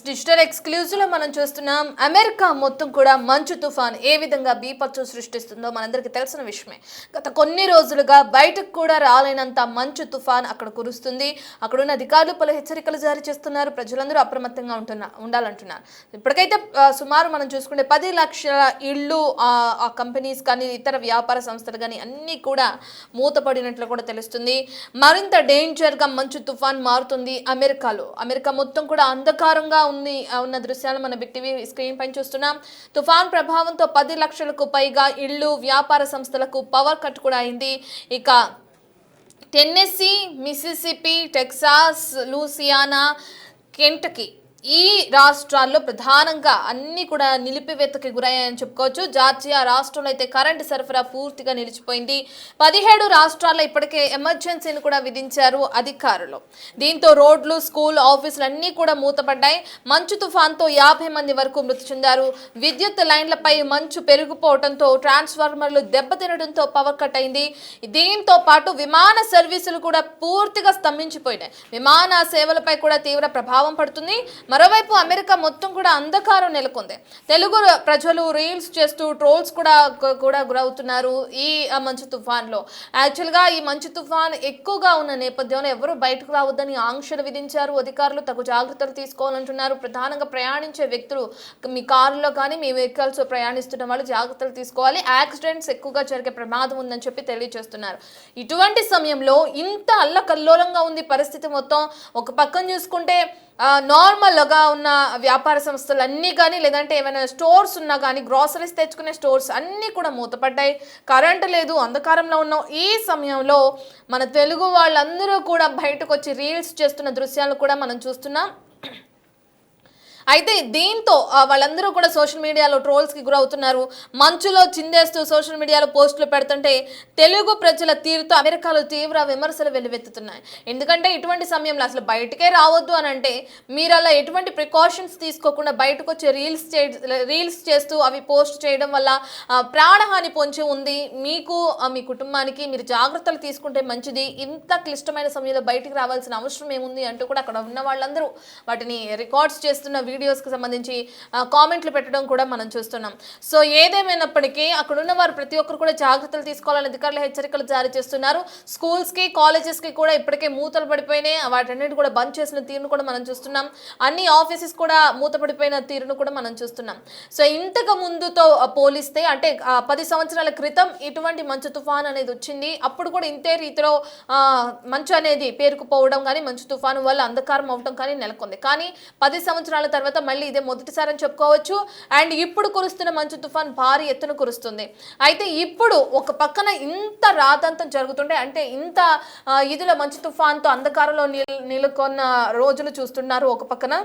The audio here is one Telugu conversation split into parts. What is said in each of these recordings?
డిజిటల్ ఎక్స్క్లూజివ్ లో మనం చూస్తున్నాం. అమెరికా మొత్తం కూడా మంచు తుఫాన్ ఏ విధంగా బీపత్తు సృష్టిస్తుందో మనందరికీ తెలిసిన విషయమే. గత కొన్ని రోజులుగా బయటకు కూడా రాలేనంత మంచు తుఫాన్ అక్కడ కురుస్తుంది. అక్కడున్న అధికారులు పలు హెచ్చరికలు జారీ చేస్తున్నారు. ప్రజలందరూ అప్రమత్తంగా ఉండాలంటున్నారు. ఇప్పటికైతే సుమారు మనం చూసుకుంటే 10 లక్షల ఇళ్ళు ఆ కంపెనీస్ కానీ ఇతర వ్యాపార సంస్థలు కానీ అన్నీ కూడా మూతపడినట్లు కూడా తెలుస్తుంది. మరింత డేంజర్ గా మంచు తుఫాన్ మారుతుంది అమెరికాలో. అమెరికా మొత్తం కూడా అంధకారంగా ఉన్న దృశ్యాలు మన బిగ్ టీవీ స్క్రీన్ పైన చూస్తున్నాం. తుఫాన్ ప్రభావంతో 10 లక్షలకు పైగా ఇళ్ళు, వ్యాపార సంస్థలకు పవర్ కట్ కూడా అయింది. ఇక Tennessee, Mississippi, Texas, Louisiana, Kentucky ఈ రాష్ట్రాల్లో ప్రధానంగా అన్ని కూడా నిలిపివేతకి గురయ్యాయని చెప్పుకోవచ్చు. జార్జియా రాష్ట్రంలో అయితే కరెంటు సరఫరా పూర్తిగా నిలిచిపోయింది. 17 రాష్ట్రాల్లో ఇప్పటికే ఎమర్జెన్సీని కూడా విధించారు అధికారులు. దీంతో రోడ్లు, స్కూల్, ఆఫీసులు అన్నీ కూడా మూతపడ్డాయి. మంచు తుఫాన్తో 50 మంది వరకు మృతి చెందారు. విద్యుత్ లైన్లపై మంచు పెరిగిపోవడంతో ట్రాన్స్ఫార్మర్లు దెబ్బతినడంతో పవర్ కట్ అయింది. దీంతో పాటు విమాన సర్వీసులు కూడా పూర్తిగా స్తంభించిపోయినాయి. విమాన సేవలపై కూడా తీవ్ర ప్రభావం పడుతుంది. మరోవైపు అమెరికా మొత్తం కూడా అంధకారం నెలకొంది. తెలుగు ప్రజలు రీల్స్ చేస్తూ ట్రోల్స్ కూడా గురవుతున్నారు ఈ మంచు తుఫాన్లో. యాక్చువల్గా ఈ మంచు తుఫాన్ ఎక్కువగా ఉన్న నేపథ్యంలో ఎవరు బయటకు రావద్దని ఆంక్షలు విధించారు అధికారులు. తగు జాగ్రత్తలు తీసుకోవాలంటున్నారు. ప్రధానంగా ప్రయాణించే వ్యక్తులు మీ కారులో కానీ మీ వెహికల్స్ ప్రయాణిస్తున్న వాళ్ళు జాగ్రత్తలు తీసుకోవాలి. యాక్సిడెంట్స్ ఎక్కువగా జరిగే ప్రమాదం ఉందని చెప్పి తెలియజేస్తున్నారు. ఇటువంటి సమయంలో ఇంత అల్లకల్లోలంగా ఉంది పరిస్థితి మొత్తం. ఒక పక్కన చూసుకుంటే నార్మల్గా ఉన్న వ్యాపార సంస్థలు అన్నీ కానీ లేదంటే ఏమైనా స్టోర్స్ ఉన్నా కానీ గ్రాసరీస్ తెచ్చుకునే స్టోర్స్ అన్నీ కూడా మూతపడ్డాయి. కరెంటు లేదు, అంధకారంలో ఉన్నాం. ఈ సమయంలో మన తెలుగు వాళ్ళందరూ కూడా బయటకు వచ్చి రీల్స్ చేస్తున్న దృశ్యాలు కూడా మనం చూస్తున్నాం. అయితే దీంతో వాళ్ళందరూ కూడా సోషల్ మీడియాలో ట్రోల్స్కి గురవుతున్నారు. మంచులో చిందేస్తూ సోషల్ మీడియాలో పోస్టులు పెడుతుంటే తెలుగు ప్రజల తీరుతో అమెరికాలో తీవ్ర విమర్శలు వెల్లువెత్తుతున్నాయి. ఎందుకంటే ఇటువంటి సమయంలో అసలు బయటకే రావద్దు అని అంటే మీరు అలా ఎటువంటి ప్రికాషన్స్ తీసుకోకుండా బయటకు వచ్చి రీల్స్ చేస్తూ అవి పోస్ట్ చేయడం వల్ల ప్రాణహాని పొంచి ఉంది. మీకు మీ కుటుంబానికి మీరు జాగ్రత్తలు తీసుకుంటే మంచిది. ఇంత క్లిష్టమైన సమయంలో బయటికి రావాల్సిన అవసరం ఏముంది అంటూ కూడా అక్కడ ఉన్న వాళ్ళందరూ వాటిని రికార్డ్స్ చేస్తున్న వీడియోస్కి సంబంధించి కామెంట్లు పెట్టడం కూడా మనం చూస్తున్నాం. సో ఏదేమైనప్పటికీ అక్కడ ఉన్న వారు ప్రతి ఒక్కరు కూడా జాగ్రత్తలు తీసుకోవాలని అధికారులు హెచ్చరికలు జారీ చేస్తున్నారు. స్కూల్స్కి, కాలేజెస్కి కూడా ఇప్పటికే మూతలు పడిపోయినాయి. వాటన్నిటి కూడా బంద్ చేసిన తీరును కూడా మనం చూస్తున్నాం. అన్ని ఆఫీసెస్ కూడా మూతపడిపోయిన తీరును కూడా మనం చూస్తున్నాం. సో ఇంతకు ముందుతో పోలిస్తే అంటే 10 సంవత్సరాల క్రితం ఇటువంటి మంచు తుఫాన్ అనేది వచ్చింది. అప్పుడు కూడా ఇంతే రీతిలో మంచు అనేది పేరుకుపోవడం కానీ మంచు తుఫాను వల్ల అంధకారం అవడం కానీ నెలకొంది. కానీ 10 సంవత్సరాల తర్వాత మళ్ళీ ఇదే మొదటిసారి అని చెప్పుకోవచ్చు. అండ్ ఇప్పుడు కురుస్తున్న మంచు తుఫాన్ భారీ ఎత్తున కురుస్తుంది. అయితే ఇప్పుడు ఒక పక్కన ఇంత రాతంతం జరుగుతుంటే అంటే ఇంత ఇదిలో మంచు తుఫాన్తో అంధకారంలో నెలకొన్న రోజులు చూస్తున్నారు ఒక పక్కన.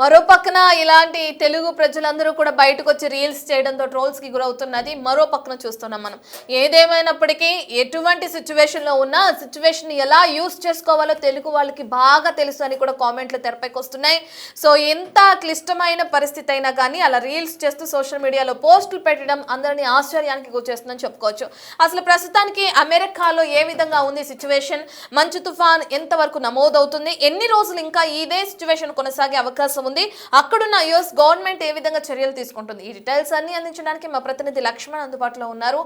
మరో పక్కన ఇలాంటి తెలుగు ప్రజలందరూ కూడా బయటకు వచ్చి రీల్స్ చేయడంతో ట్రోల్స్కి గురవుతున్నది మరో పక్కన చూస్తున్నాం మనం. ఏదేమైనప్పటికీ ఎటువంటి సిచ్యువేషన్లో ఉన్నా సిచ్యువేషన్ ఎలా యూస్ చేసుకోవాలో తెలుగు వాళ్ళకి బాగా తెలుసు అని కూడా కామెంట్లు తెరపైకి వస్తున్నాయి. సో ఎంత క్లిష్టమైన పరిస్థితి అయినా కానీ అలా రీల్స్ చేస్తూ సోషల్ మీడియాలో పోస్టులు పెట్టడం అందరినీ ఆశ్చర్యానికి గురిచేస్తుందని చెప్పుకోవచ్చు. అసలు ప్రస్తుతానికి అమెరికాలో ఏ విధంగా ఉంది సిచ్యువేషన్, మంచు తుఫాన్ ఎంతవరకు నమోదవుతుంది, ఎన్ని రోజులు ఇంకా ఇదే సిచ్యువేషన్ కొనసాగే అవకాశం ఉంది, అక్కడున్న యుఎస్ గవర్నమెంట్ ఏ విధంగా చర్యలు తీసుకుంటుంది, ఈ డీటెయిల్స్ అన్ని అందించడానికి మా ప్రతినిధి లక్ష్మణ్ అందుబాటులో ఉన్నారు.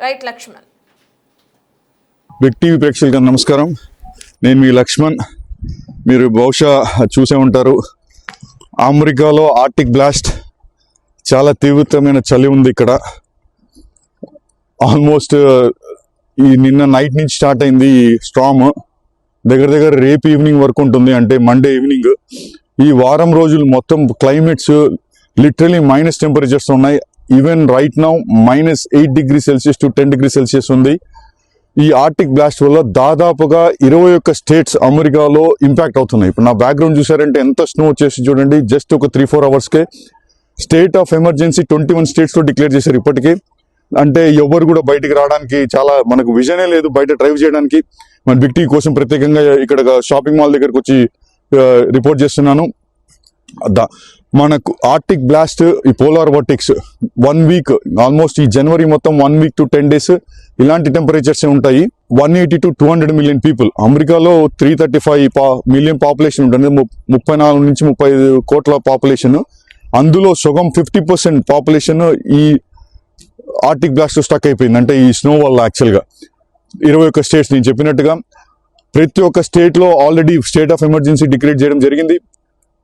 రైట్ లక్ష్మణ్. బిగ్ టీవీ ప్రేక్షకులకు నమస్కారం. నేను మీ లక్ష్మణ్. మీరు బహుశా చూసే ఉంటారు, అమెరికాలో ఆర్టిక్ బ్లాస్ట్ చాలా తీవ్రమైన చలి ఉంది ఇక్కడ. ఆల్మోస్ట్ ఈ నిన్న నైట్ నుంచి స్టార్ట్ అయింది ఈ స్టార్మ్. దగ్గర రేపు ఈవినింగ్ వరకు ఉంటుంది, అంటే మండే ఈవినింగ్. ఈ వారం రోజులు మొత్తం క్లైమేట్స్ లిటరలీ మైనస్ టెంపరేచర్స్ ఉన్నాయి. Even right now -8 degree Celsius to 10 degree Celsius ఉంది. ఈ ఆర్టిక్ బ్లాస్ట్ వల్ల దాదాపుగా 21 స్టేట్స్ అమెరికాలో ఇంపాక్ట్ అవుతున్నాయి. ఇప్పుడు నా బ్యాక్గ్రౌండ్ చూసారంటే ఎంత స్నో వచ్చేసి చూడండి. జస్ట్ ఒక 3-4 అవర్స్కే స్టేట్ ఆఫ్ ఎమర్జెన్సీ 21 స్టేట్స్లో డిక్లేర్ చేశారు ఇప్పటికీ. అంటే ఎవరు కూడా బయటికి రావడానికి చాలా మనకు విజనే లేదు బయట డ్రైవ్ చేయడానికి. మన బిగ్ టీవీ కోసం ప్రత్యేకంగా ఇక్కడ షాపింగ్ మాల్ దగ్గరకు వచ్చి రిపోర్ట్ చేస్తున్నాను. మనకు ఆర్టిక్ బ్లాస్ట్, ఈ పోలార్ వర్టెక్స్ 1 వీక్, ఆల్మోస్ట్ ఈ జనవరి మొత్తం 1 వీక్ to 10 days ఇలాంటి టెంపరేచర్స్ ఉంటాయి. 180 to 200 మిలియన్ పీపుల్. అమెరికాలో 335 మిలియన్ పాపులేషన్ ఉంటుంది, 34 నుంచి 35 కోట్ల పాపులేషన్. అందులో సగం 50% పాపులేషన్ ఈ ఆర్టిక్ బ్లాస్ట్ స్టక్ అయిపోయింది, అంటే ఈ స్నో వల్ల. యాక్చువల్గా 21 స్టేట్స్ నేను చెప్పినట్టుగా ప్రతి ఒక్క స్టేట్లో already state of emergency declare చేయడం జరిగింది.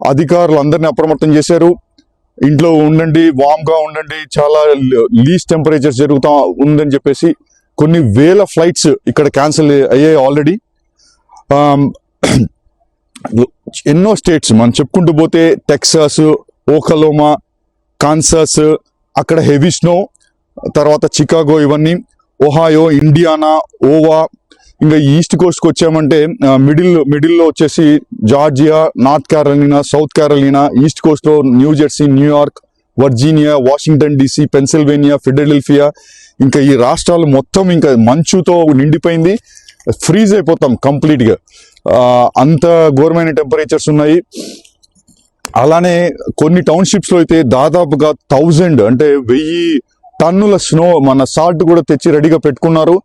అధికారులు అందరినీ అప్రమత్తం చేశారు. ఇంట్లో ఉండండి, వామ్గా ఉండండి, చాలా లీస్ట్ టెంపరేచర్స్ జరుగుతూ ఉందని చెప్పేసి కొన్ని వేల ఫ్లైట్స్ ఇక్కడ క్యాన్సిల్ అయ్యాయి ఆల్రెడీ. ఎన్నో స్టేట్స్ మనం చెప్పుకుంటూ పోతే టెక్సాస్, ఓకలోమా, కాన్సాస్, అక్కడ హెవీ స్నో, తర్వాత చికాగో, ఇవన్నీ ఒహాయో, ఇండియానా, ఓవా. ఇంకా ఈస్ట్ కోస్ట్కి వచ్చామంటే మిడిల్లో వచ్చేసి Georgia, North Carolina, South Carolina, east కోస్ట్లో New Jersey, New York, Virginia, Washington DC, Pennsylvania, Philadelphia. ఇంకా ఈ రాష్ట్రాలు మొత్తం ఇంకా మంచుతో నిండిపోయింది, ఫ్రీజ్ అయిపోతాం కంప్లీట్గా. అంత ఘోరమైన టెంపరేచర్స్ ఉన్నాయి. అలానే కొన్ని టౌన్షిప్స్లో అయితే దాదాపుగా 1000 అంటే 1000 టన్నుల స్నో, మన సాల్ట్ కూడా తెచ్చి రెడీగా పెట్టుకున్నారు.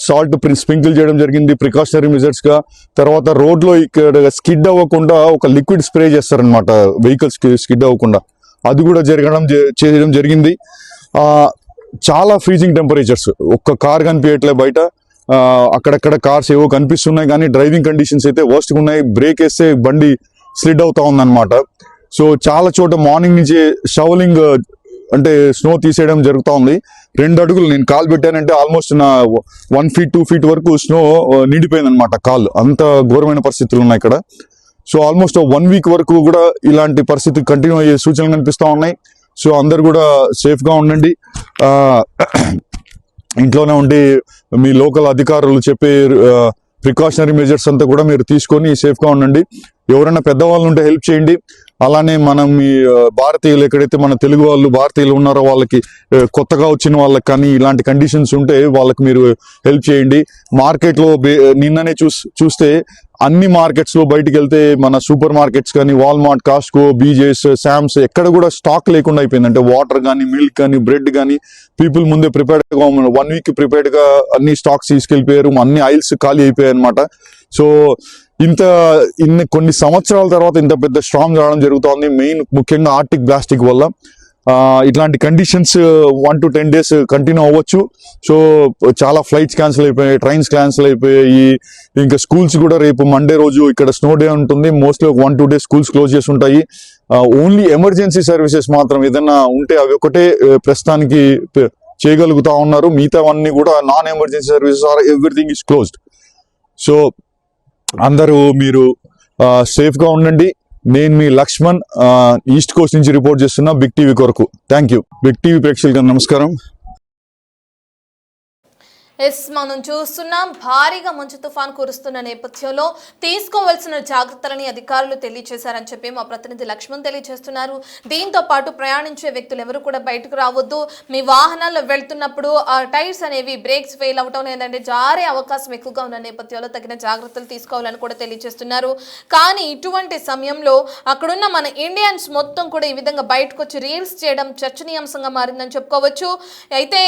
సాల్ట్ స్ప్రింకిల్ చేయడం జరిగింది ప్రికాషనరీ మెజర్స్గా. తర్వాత రోడ్లో ఇక్కడ స్కిడ్ అవ్వకుండా ఒక లిక్విడ్ స్ప్రే చేస్తారనమాట, వెహికల్స్ స్కిడ్ అవ్వకుండా. అది కూడా చేయడం జరిగింది. చాలా ఫ్రీజింగ్ టెంపరేచర్స్, ఒక్క కార్ కనిపించట్లే బయట. అక్కడక్కడ కార్స్ ఏవో కనిపిస్తున్నాయి, కానీ డ్రైవింగ్ కండిషన్స్ అయితే వర్స్ట్గా ఉన్నాయి. బ్రేక్ వేస్తే బండి స్లిడ్ అవుతా ఉందన్నమాట. సో చాలా చోట మార్నింగ్ నుంచి షవలింగ్ అంటే స్నో తీసేయడం జరుగుతూ ఉంది. 2 అడుగులు నేను కాలు పెట్టానంటే ఆల్మోస్ట్ నా 1 feet 2 feet వరకు స్నో నిండిపోయింది అనమాట కాలు. అంత ఘోరమైన పరిస్థితులు ఉన్నాయి ఇక్కడ. సో ఆల్మోస్ట్ 1 week వరకు కూడా ఇలాంటి పరిస్థితి కంటిన్యూ అయ్యే సూచనలు కనిపిస్తూ ఉన్నాయి. సో అందరు కూడా సేఫ్గా ఉండండి, ఇంట్లోనే ఉండి మీ లోకల్ అధికారులు చెప్పే ప్రికాషనరీ మెజర్స్ అంతా కూడా మీరు తీసుకొని సేఫ్గా ఉండండి. ఎవరైనా పెద్దవాళ్ళు ఉంటే హెల్ప్ చేయండి. అలానే మనం ఈ భారతీయులు, ఎక్కడైతే మన తెలుగు వాళ్ళు భారతీయులు ఉన్నారో వాళ్ళకి, కొత్తగా వచ్చిన వాళ్ళకి కానీ ఇలాంటి కండిషన్స్ ఉంటే వాళ్ళకి మీరు హెల్ప్ చేయండి. మార్కెట్లో నిన్ననే చూస్తే అన్ని మార్కెట్స్లో బయటికి వెళ్తే మన సూపర్ మార్కెట్స్ కానీ, వాల్మార్ట్, కాస్కో, బీజేస్, శామ్స్, ఎక్కడ కూడా స్టాక్ లేకుండా అయిపోయింది. అంటే వాటర్ కానీ, మిల్క్ కానీ, బ్రెడ్ కానీ పీపుల్ ముందే ప్రిపేర్డ్గా 1 week ప్రిపేర్డ్గా అన్ని స్టాక్స్ తీసుకెళ్ళిపోయారు. అన్ని ఆయిల్స్ ఖాళీ అయిపోయాయి అనమాట. సో కొన్ని సంవత్సరాల తర్వాత ఇంత పెద్ద స్టార్మ్ రావడం జరుగుతోంది, ముఖ్యంగా ఆర్టిక్ బ్లాస్టిక్ వల్ల. ఇట్లాంటి కండిషన్స్ 1 to 10 days కంటిన్యూ అవ్వచ్చు. సో చాలా ఫ్లైట్స్ క్యాన్సిల్ అయిపోయాయి, ట్రైన్స్ క్యాన్సిల్ అయిపోయాయి. ఇంకా స్కూల్స్ కూడా రేపు మండే రోజు ఇక్కడ స్నో డే ఉంటుంది, మోస్ట్లీ 1-2 days స్కూల్స్ క్లోజ్ చేసి ఉంటాయి. ఓన్లీ ఎమర్జెన్సీ సర్వీసెస్ మాత్రం ఏదైనా ఉంటే అవి ఒకటే ప్రస్తుతానికి చేయగలుగుతా ఉన్నారు. మిగతావన్నీ కూడా non emergency services are everything is closed. So అందరూ మీరు సేఫ్గా ఉండండి. నేను మీ లక్ష్మణ్, ఈస్ట్ కోస్ట్ నుంచి రిపోర్ట్ చేస్తున్నా బిగ్ టీవీ కొరకు. Thank you. బిగ్ టీవీ ప్రేక్షకులకు నమస్కారం. మనం చూస్తున్నాం, భారీగా మంచు తుఫాన్ కురుస్తున్న నేపథ్యంలో తీసుకోవాల్సిన జాగ్రత్తలని అధికారులు తెలియజేశారని చెప్పి మా ప్రతినిధి లక్ష్మణ్ తెలియజేస్తున్నారు. దీంతో పాటు ప్రయాణించే వ్యక్తులు ఎవరు కూడా బయటకు రావద్దు. మీ వాహనాల్లో వెళ్తున్నప్పుడు ఆ టైర్స్ అనేవి బ్రేక్స్ ఫెయిల్ అవటం లేదంటే జారే అవకాశం ఎక్కువగా ఉన్న నేపథ్యంలో తగిన జాగ్రత్తలు తీసుకోవాలని కూడా తెలియజేస్తున్నారు. కానీ ఇటువంటి సమయంలో అక్కడున్న మన ఇండియన్స్ మొత్తం కూడా ఈ విధంగా బయటకు వచ్చి రీల్స్ చేయడం చర్చనీయాంశంగా మారిందని చెప్పుకోవచ్చు. అయితే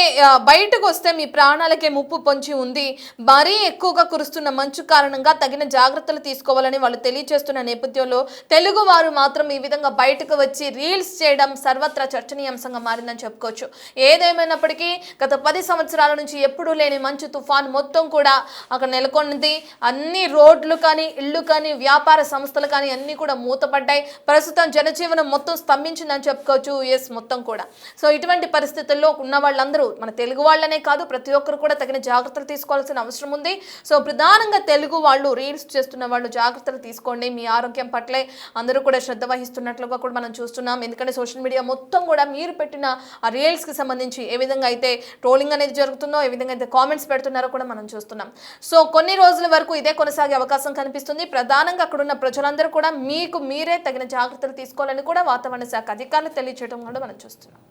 బయటకు వస్తే మీ ప్రాణాలకే ముప్పు పొంచి ఉంది. మరీ ఎక్కువగా కురుస్తున్న మంచు కారణంగా తగిన జాగ్రత్తలు తీసుకోవాలని వాళ్ళు తెలియజేస్తున్న నేపథ్యంలో తెలుగు వారు మాత్రం ఈ విధంగా బయటకు వచ్చి రీల్స్ చేయడం సర్వత్రా చర్చనీయాంశంగా మారిందని చెప్పుకోవచ్చు. ఏదేమైనప్పటికీ గత 10 సంవత్సరాల నుంచి ఎప్పుడూ లేని మంచు తుఫాన్ మొత్తం కూడా అక్కడ నెలకొన్నది. అన్ని రోడ్లు కానీ, ఇళ్ళు కానీ, వ్యాపార సంస్థలు కానీ అన్ని కూడా మూతపడ్డాయి. ప్రస్తుతం జనజీవనం మొత్తం స్తంభించిందని చెప్పుకోవచ్చు యుఎస్ మొత్తం కూడా. సో ఇటువంటి పరిస్థితుల్లో ఉన్న వాళ్ళందరూ మన తెలుగు వాళ్ళనే కాదు, ప్రతి ఒక్కరు కూడా తగిన జాగ్రత్తలు తీసుకోవాల్సిన అవసరం ఉంది. సో ప్రధానంగా తెలుగు వాళ్ళు, రీల్స్ చేస్తున్న వాళ్ళు జాగ్రత్తలు తీసుకోండి. మీ ఆరోగ్యం పట్లే అందరూ కూడా శ్రద్ధ వహిస్తున్నట్లుగా కూడా మనం చూస్తున్నాం. ఎందుకంటే సోషల్ మీడియా మొత్తం కూడా మీరు పెట్టిన ఆ రీల్స్కి సంబంధించి ఏ విధంగా అయితే ట్రోలింగ్ అనేది జరుగుతుందో, ఏ విధంగా అయితే కామెంట్స్ పెడుతున్నారో కూడా మనం చూస్తున్నాం. సో కొన్ని రోజుల వరకు ఇదే కొనసాగే అవకాశం కనిపిస్తుంది. ప్రధానంగా అక్కడున్న ప్రజలందరూ కూడా మీకు మీరే తగిన జాగ్రత్తలు తీసుకోవాలని కూడా వాతావరణ శాఖ అధికారులు తెలియజేయడం కూడా మనం చూస్తున్నాం.